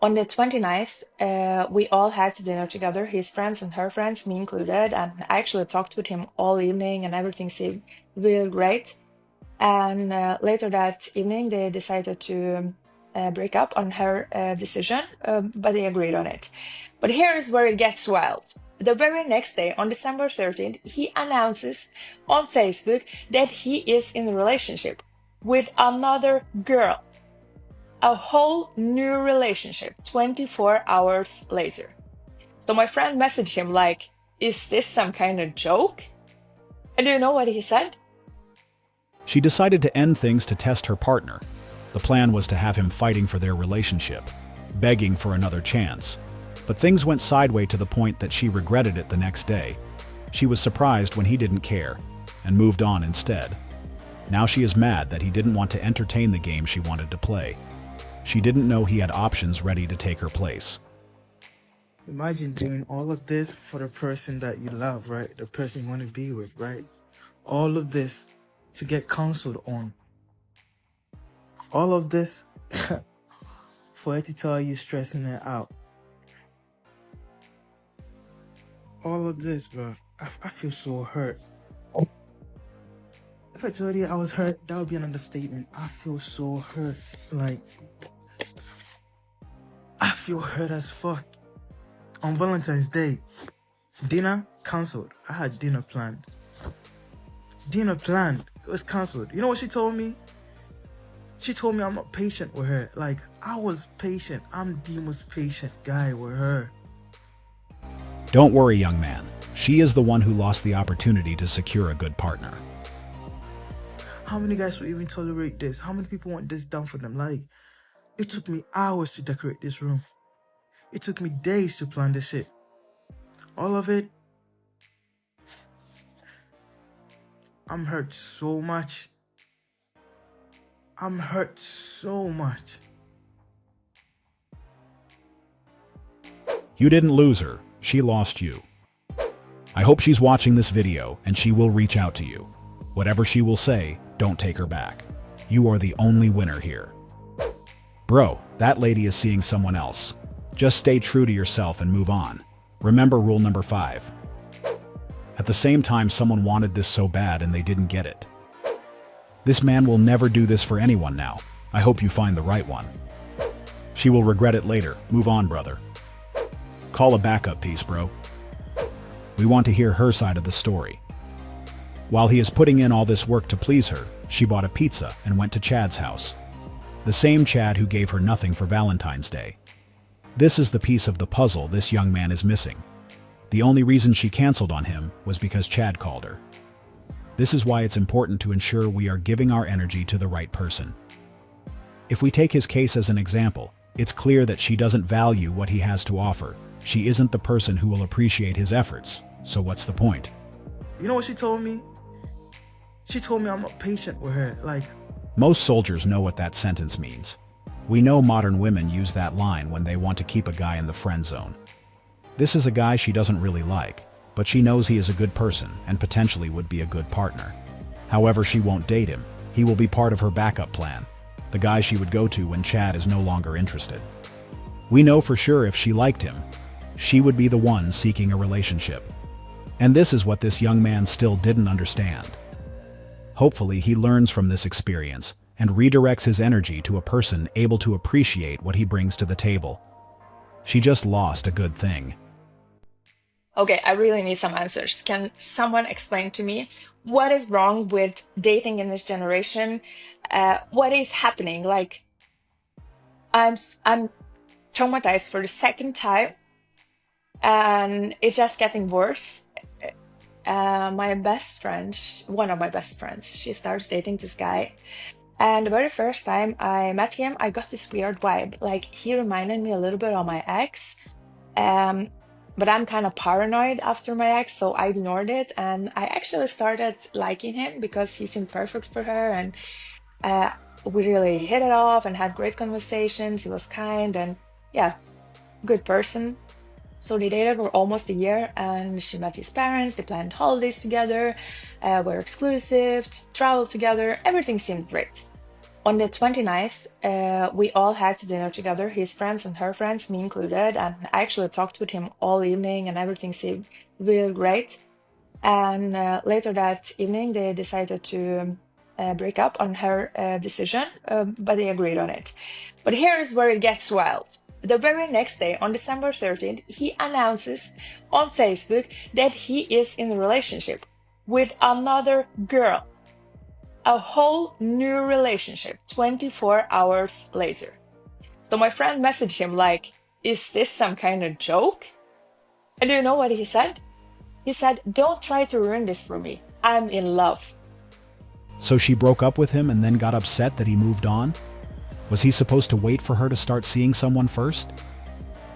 On the 29th, we all had dinner together, his friends and her friends, me included. And I actually talked with him all evening, and everything seemed really great. And later that evening, they decided to break up on her decision, but they agreed on it. But here is where it gets wild. The very next day, on December 13th, he announces on Facebook that he is in a relationship with another girl. A whole new relationship 24 hours later. So my friend messaged him like, is this some kind of joke? And do you know what he said? She decided to end things to test her partner. The plan was to have him fighting for their relationship, begging for another chance. But things went sideways to the point that she regretted it the next day. She was surprised when he didn't care, and moved on instead. Now she is mad that he didn't want to entertain the game she wanted to play. She didn't know he had options ready to take her place. Imagine doing all of this for the person that you love, right? The person you want to be with, right? All of this to get counseled on. All of this for her to tell you stressing her out. All of this, bro. I feel so hurt. If I told you I was hurt, that would be an understatement. I feel so hurt. Like, I feel hurt as fuck. On Valentine's Day, dinner cancelled. I had dinner planned. Dinner planned. It was cancelled. You know what she told me? She told me I'm not patient with her. Like, I was patient. I'm the most patient guy with her. Don't worry, young man. She is the one who lost the opportunity to secure a good partner. How many guys will even tolerate this? How many people want this done for them? Like, it took me hours to decorate this room. It took me days to plan this shit. All of it. I'm hurt so much. I'm hurt so much. You didn't lose her, she lost you. I hope she's watching this video and she will reach out to you. Whatever she will say, don't take her back. You are the only winner here. Bro, that lady is seeing someone else. Just stay true to yourself and move on. Remember rule number 5. At the same time, someone wanted this so bad and they didn't get it. This man will never do this for anyone now. I hope you find the right one. She will regret it later. Move on, brother. Call a backup piece, bro. We want to hear her side of the story. While he is putting in all this work to please her, she bought a pizza and went to Chad's house. The same Chad who gave her nothing for Valentine's Day. This is the piece of the puzzle this young man is missing. The only reason she canceled on him was because Chad called her. This is why it's important to ensure we are giving our energy to the right person. If we take his case as an example, it's clear that she doesn't value what he has to offer. She isn't the person who will appreciate his efforts, so what's the point? You know what she told me? She told me I'm not patient with her. Like, most soldiers know what that sentence means. We know modern women use that line when they want to keep a guy in the friend zone. This is a guy she doesn't really like, but she knows he is a good person and potentially would be a good partner. However, she won't date him. He will be part of her backup plan, the guy she would go to when Chad is no longer interested. We know for sure if she liked him, she would be the one seeking a relationship. And this is what this young man still didn't understand. Hopefully, he learns from this experience and redirects his energy to a person able to appreciate what he brings to the table. She just lost a good thing. Okay, I really need some answers. Can someone explain to me what is wrong with dating in this generation? What is happening? Like, I'm traumatized for the second time, and it's just getting worse. My best friend, one of my best friends, she starts dating this guy. And the very first time I met him, I got this weird vibe. Like, he reminded me a little bit of my ex. But I'm kind of paranoid after my ex, so I ignored it. And I actually started liking him because he seemed perfect for her. And we really hit it off and had great conversations. He was kind and, yeah, good person. So they dated for almost a year, and she met his parents. They planned holidays together, were exclusive, traveled together. Everything seemed great. On the 29th, we all had dinner together, his friends and her friends, me included. And I actually talked with him all evening and everything seemed really great. And later that evening, they decided to break up on her decision, but they agreed on it. But here is where it gets wild. The very next day, on December 13th, he announces on Facebook that he is in a relationship with another girl. A whole new relationship 24 hours later. So my friend messaged him like, is this some kind of joke? And do you know what he said? He said, don't try to ruin this for me. I'm in love. So she broke up with him and then got upset that he moved on? Was he supposed to wait for her to start seeing someone first?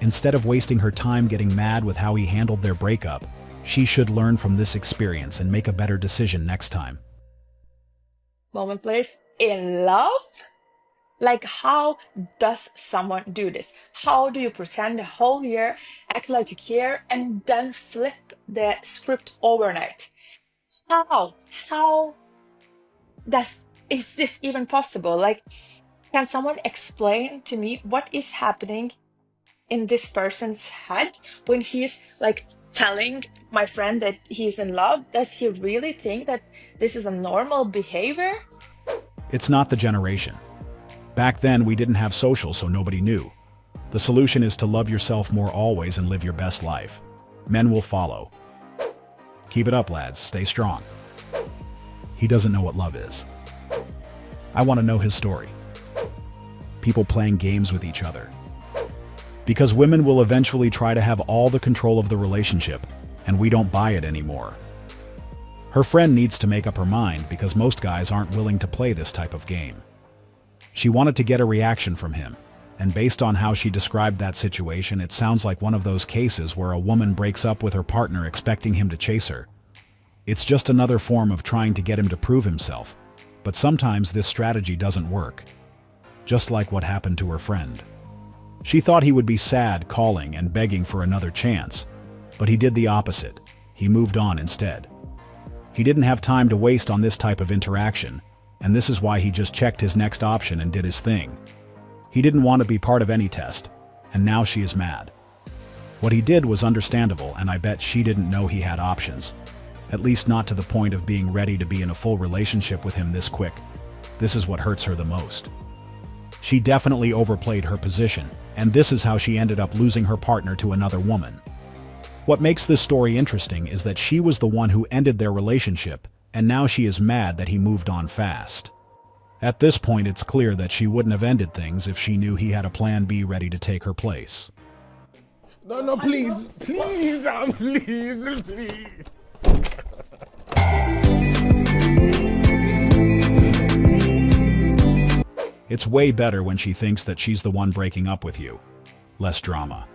Instead of wasting her time getting mad with how he handled their breakup, she should learn from this experience and make a better decision next time. Moment, please. In love? Like, how does someone do this? How do you pretend the whole year, act like you care, and then flip the script overnight? How? How is this even possible? Like, can someone explain to me what is happening in this person's head when he's like telling my friend that he's in love? Does he really think that this is a normal behavior? It's not the generation. Back then, we didn't have social, so nobody knew. The solution is to love yourself more always and live your best life. Men will follow. Keep it up, lads. Stay strong. He doesn't know what love is. I want to know his story. People playing games with each other. Because women will eventually try to have all the control of the relationship, and we don't buy it anymore. Her friend needs to make up her mind because most guys aren't willing to play this type of game. She wanted to get a reaction from him, and based on how she described that situation, it sounds like one of those cases where a woman breaks up with her partner expecting him to chase her. It's just another form of trying to get him to prove himself, but sometimes this strategy doesn't work. Just like what happened to her friend. She thought he would be sad, calling and begging for another chance, but he did the opposite. He moved on instead. He didn't have time to waste on this type of interaction, and this is why he just checked his next option and did his thing. He didn't want to be part of any test, and now she is mad. What he did was understandable, and I bet she didn't know he had options. At least not to the point of being ready to be in a full relationship with him this quick. This is what hurts her the most. She definitely overplayed her position, and this is how she ended up losing her partner to another woman. What makes this story interesting is that she was the one who ended their relationship, and now she is mad that he moved on fast. At this point, it's clear that she wouldn't have ended things if she knew he had a plan B ready to take her place. No, please, please, please. It's way better when she thinks that she's the one breaking up with you. Less drama.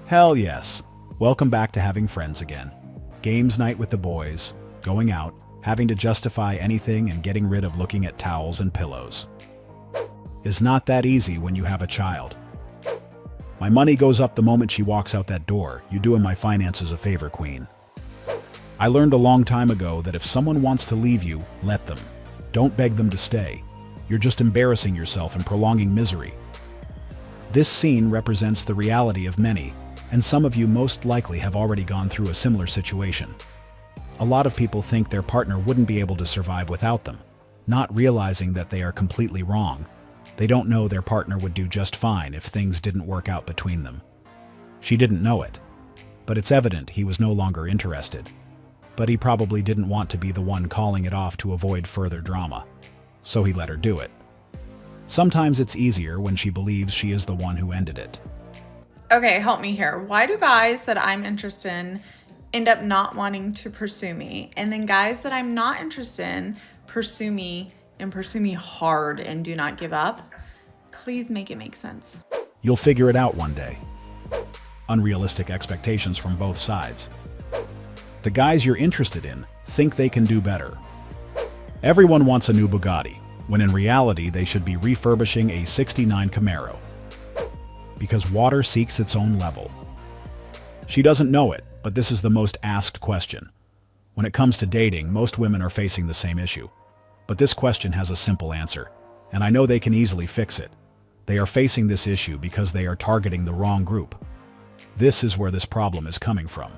Hell yes. Welcome back to having friends again. Games night with the boys, going out, having to justify anything and getting rid of looking at towels and pillows. Is not that easy when you have a child. My money goes up the moment she walks out that door. You doing my finances a favor, queen. I learned a long time ago that if someone wants to leave you, let them. Don't beg them to stay. You're just embarrassing yourself and prolonging misery. This scene represents the reality of many, and some of you most likely have already gone through a similar situation. A lot of people think their partner wouldn't be able to survive without them, not realizing that they are completely wrong. They don't know their partner would do just fine if things didn't work out between them. She didn't know it, but it's evident he was no longer interested. But he probably didn't want to be the one calling it off to avoid further drama, so he let her do it. Sometimes it's easier when she believes she is the one who ended it. Okay, help me here. Why do guys that I'm interested in end up not wanting to pursue me? And then guys that I'm not interested in pursue me and pursue me hard and do not give up? Please make it make sense. You'll figure it out one day. Unrealistic expectations from both sides. The guys you're interested in think they can do better. Everyone wants a new Bugatti, when in reality they should be refurbishing a '69 Camaro. Because water seeks its own level. She doesn't know it, but this is the most asked question. When it comes to dating, most women are facing the same issue. But this question has a simple answer. and I know they can easily fix it. They are facing this issue because they are targeting the wrong group. This is where this problem is coming from.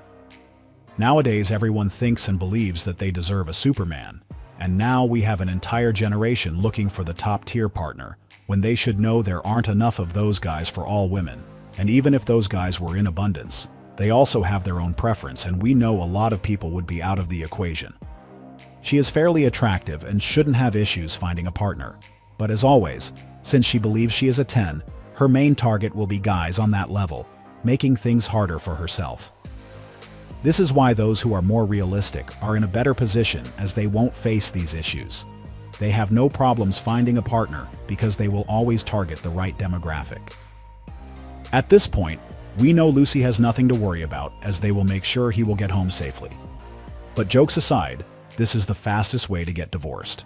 Nowadays, everyone thinks and believes that they deserve a Superman, and now we have an entire generation looking for the top-tier partner, when they should know there aren't enough of those guys for all women. And even if those guys were in abundance, they also have their own preference, and we know a lot of people would be out of the equation. She is fairly attractive and shouldn't have issues finding a partner. But as always, since she believes she is a 10, her main target will be guys on that level, making things harder for herself. This is why those who are more realistic are in a better position, as they won't face these issues. They have no problems finding a partner because they will always target the right demographic. At this point, we know Lucy has nothing to worry about, as they will make sure he will get home safely. But jokes aside, this is the fastest way to get divorced.